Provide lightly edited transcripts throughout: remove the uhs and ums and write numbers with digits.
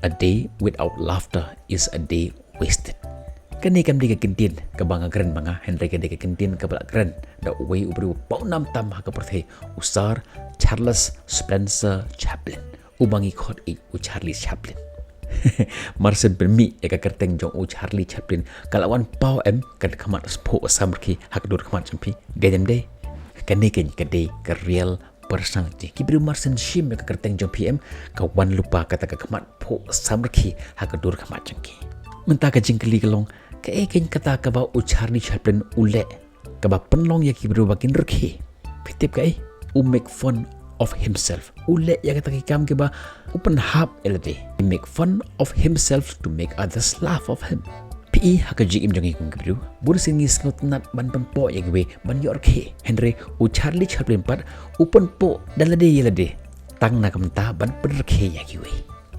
A day without laughter is a day wasted. Kani kam di kekentin ke banga keren banga Henry ke di kekentin ke balak keren da uwe ubru pau nam tam ha ke perthe usar Charles Spencer Chaplin ubangi khot ik u Charlie Chaplin. Marsen permi ya ka kerteng jong u Charlie Chaplin kalawan pau em kan khamat spo samrki hak dur khamat champi gedem de kani ken kede ke real personality kibru Marsen shim ya ka kerteng jong PM ka wan lupa kata ka khamat po samrki hak dur khamat chamki mentah ka jingkeli kelong ka eken kata ka ba u Charlie Chaplin ule ka ba penlong ya kibru bakin rekhi fitip ka make fun of himself ule ya kata ki kam ke ba open hub elade make fun of himself to make others laugh of him pi hakaji im jongi kum kibru bur singi snot nat ban pempo ya gwe ban yorke Henry u Charlie Chaplin pat open po dalade yelade tang na kam ta ban perke ya gwe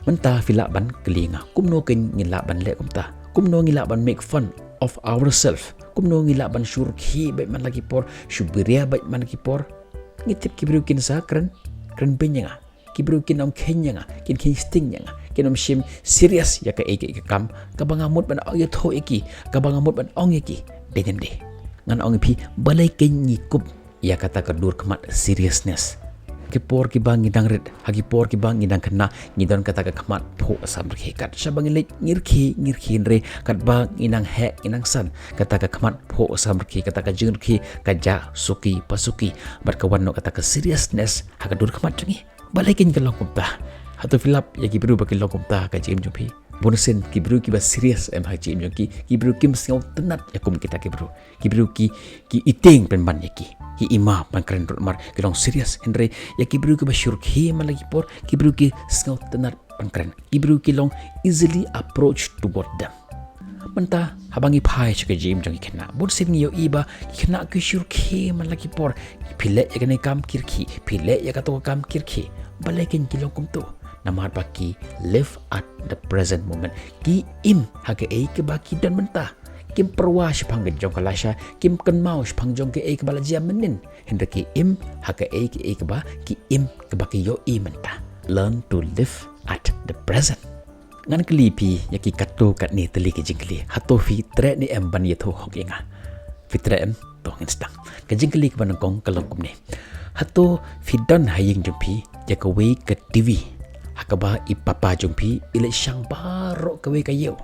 menta fila ban kelinga kumno ken ngila ban le kumta kumno ngila ban make fun of ourselves kumno ngila ban surki baik man lagi por syubiria baik man lagi por ngitip kibru kin sa kren penyanga kibru kin om kenyanga kin stingnya kin om shim serious ya ka eke kam ka bangamut ban ong tho iki ka bangamut ban ong iki denem de ngan ong pi balai ken ngikup ya kata kedur kemat seriousness kipor ki bang ngidang red hagi por ki bang ngidang kena ngidon kata ka kemat pho sam rekat sabang lek ngirki re kat bang inang he inang san kata ka kemat pho sam reki kata ka jingki ka ja suki pasuki bat kawan no kata ka seriousness haga dur kemat jangi balikin ke lokumta hatu filap ya kibru baki lokumta ka jim jopi bonusin kibru ki ba serious em haji im joki kibru kim sing tenat yakum kita kibru ki iting pen ban yaki ki ima pan keren mar kilong serious Henry ya kibru ki ba syurki malagi por kibru ki sing tenat pan keren kibru ki long easily approach toward them menta habangi phai chke jim jangi khna bonusin yo iba khna ki syurki malagi por phile ya kane kam kirki phile ya ka to kam kirki balikin kilong kumto namar baki live at the present moment ki im hage ei ke baki dan mentah kim perwa shpang jong kalasha kim kan mau shpang jong ke ei ke balajia menin henda ki im hage ei ke ba ki im ke baki yo i mentah learn to live at the present ngan klipi yaki katto kat ni teli ke jingli hato fi tre ni em ban yetho hokinga fitre em tong instang ke jingli ke banangkong kalongkum ni hato fidan haying jumpi jakawi ke TV hakaba ipapa jumpi ile syang baro kawe kayo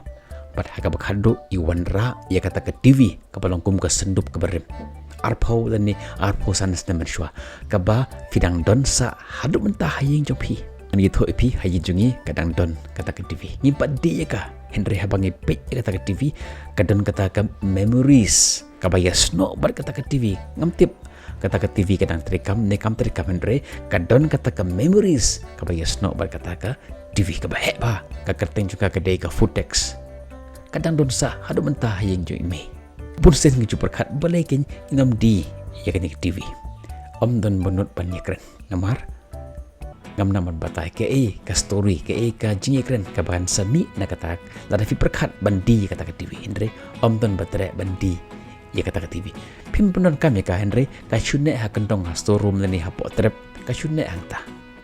pat hakaba khado iwanra ya kata ke TV kapalongkum ke sendup ke berim arpau dan ni arpau sanas na mensyua kaba fidang don sa hadu mentah haying jumpi ani tho ipi haying jungi kadang don kata ke TV nyimpat di ka Henry habangi pe kata ke TV kadang kata ke memories kaba yasno bar kata ke TV ngamtip kata ke TV kadang terikam nekam terikam Henry kadon kata ke memories kaba yasno bar kata ke TV kaba heba ka kerteng juga ke dei ke footex kadang don sa hadu mentah yang jo ime pun sen ngi perkat balai ken ingam di ya ke TV om don bonot banyak keren namar ngam namar batai ke ka story ke ka jingi keren ka bahan sami na kata lada fi perkat bandi kata ke TV Henry om don batre bandi ya kata ke TV pim penon kami ka Henry ka syune ha kentong ha storeroom ni ha potrep ka syune hangta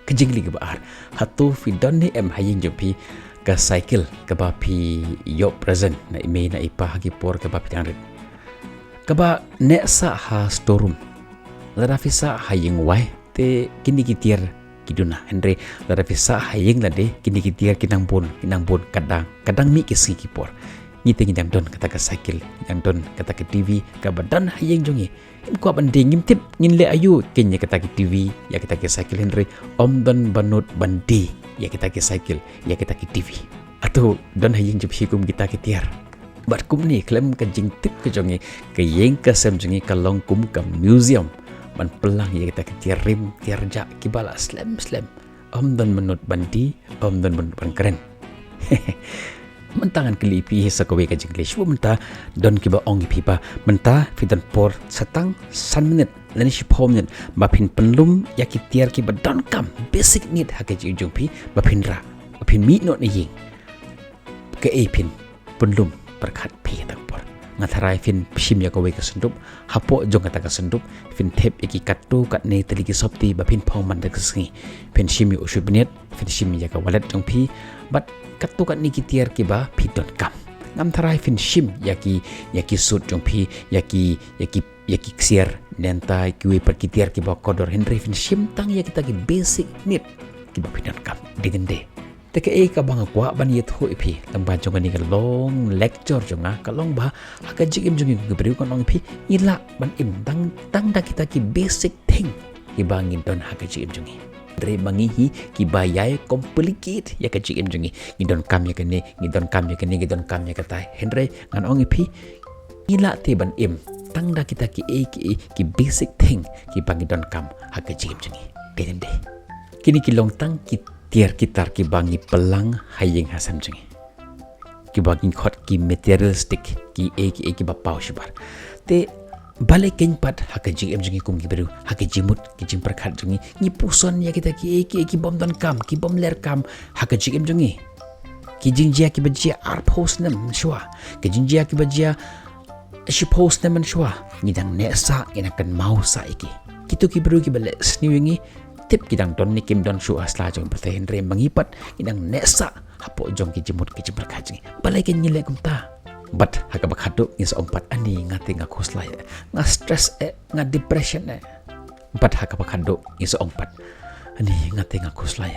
kejingli ke baar hatu fi don ni em haying jopi ka cycle ke ba pi yo present na ime na ipa hagi por ke ba pi tangret ke ba ne sa ha storeroom lada fi sa haying wai te kini kitir kiduna Henry lada fi sa haying lade kini kitir kinang bon kadang mi kisi kipor ngiting yang don kata ke cycle yang don kata ke TV ka badan hayeng jongi ko banding ngimtip nginle ayu kenya kata ke TV ya kita ke cycle Henry om don banut bandi ya kita ke cycle ya kita ke TV atau don hayeng jep hikum kita ke tiar bat kum ni klem ke jing tip ke jongi ke yeng ke sem jongi ka long kum ke museum man pelang ya kita ke tiarim tiarja kibala slam om don banut bandi om don banut ban keren mentangan kelipi sakawe ka jinglish wo menta don kiba ongi pipa menta fidan por satang san minute lani shipom nen bapin penlum yaki tiar ki badon kam basic need hake ji jungpi bapin ra bapin mi not ni ying ke epin penlum berkat pi tak por ngatharai fin shim ya kawe kasendup hapo jong kata kasendup fin tep iki kattu kat ne teligi sopti ba fin phong man deksi fin shim yu ushubnet fin shim ya ka walet jong pi but kattu kat ni kitiar ki ba pidon kam ngam tharai fin shim yaki sut jong pi yaki ksier nentai kiwe per kitiar ki ba kodor henry fin shim tang ya kita ki basic need ki ba pidon kam digende teke ka bang kwa ban yet ho ipi lamba jong ni ka long lecture jonga ka long ba ka jigim jongi ka beriu ka long ipi ila ban im tang da kita ki basic thing ki bangin don ha ka jigim jongi dre bangi hi ki bayai complicate ya ka jigim jongi ngidon kam ya kene ngidon kam ya kene ngidon kam ya ka tai henry ngan ong ipi ila te ban im tang da kita ki ki basic thing ki bangin don kam ha ka jigim jongi kende kini ki long tang ki tiar kitar ki bangi pelang hayeng hasam jengi ki bangi khot ki materialistic ki ba pau shibar te bale ken pat hakaji em jengi kum ki beru hakaji mut ki jim prakhat jengi ni puson ya kita ki bom don kam ki bom ler kam hakaji em jengi ki jingjia ki bajia ar post nam shwa ki jingjia ki bajia shi post nam shwa ni dang ne sa ina kan mau sa iki kitu ki beru ki bale sniwingi tip kidang don nikim don shu asla jong pertahin rem mengipat kidang nesa hapo jong ki jimut ki jimper kaji balai ken nyile kumta but haka bakhado is ompat ani ngate ngakosla nga stress nga depression but haka bakhado is ompat ani ngate ngakosla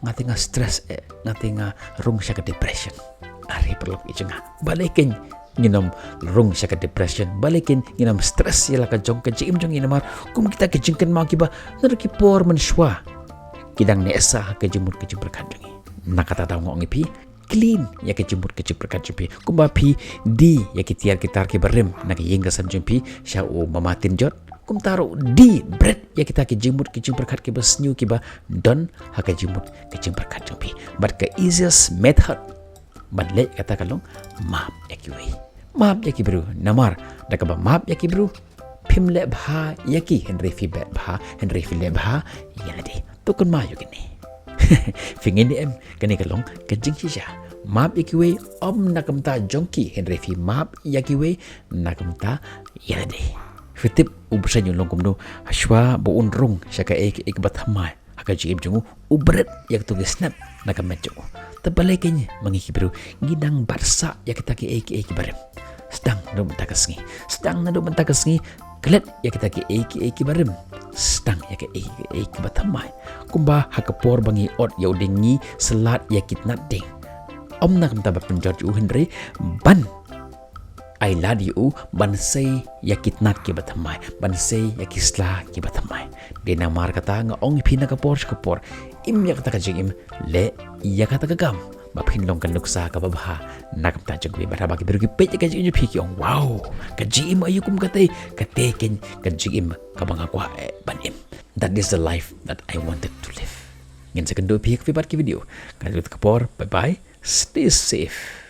ngate nga stress ngate nga rung sya depression ari perlu ijenga balai ken nginom rung sya depression balikin nginom stress yala ka jong ka jim jong inamar kum kita ke jingken mau kiba nar ki por menshwa kidang ne esa ka jimut ke jim berkadang nakata taw ngong ipi clean ya ke jimut ke jim berkadang pi kumba pi di ya ki tiar kitar ki berem nak yengga sam jim pi sya o mamatin jot kum taru di bread ya kita ke jimut ke jim berkat ki bas new kiba don ha ka jimut ke jim berkadang pi but ka easiest method badle kata kalong map ya ki we map yaki bru namar dakaba map yaki bru pimle bha yaki henry fi bha henry fi le bha yadi to kun ma yugini fingin em kani kalong kajing shisha map yaki we om nakamta jonki henry fi map yaki we nakamta yadi fitip ubsa nyung long kumdo hashwa bo unrung shaka ek bathamai haka jim jungu ubret yak tu snap nakamejo tabalekin mangikibru gidang barsa yakita ki ek barem sedang na mentakasngi kelet ya kita ki eki barem sedang ya ki eki batamai kumba hakapor bangi ot ya udengi selat ya kitnat ding om nak mta penjot u henry ban I love you ban say ya kitnat ki batamai ban say ya kisla ki batamai de namar kata nga ong phina kapor im ya kata kajim le ya kata kagam bapin long kan nuksa ka babha nakam ta jeng bara bagi beru ki pe ka jing phi ki wow ka jim ayu kum kate ken ka jim ka banga kwa banim that is the life that I wanted to live ngin second phi ki video ka kapor bye bye stay safe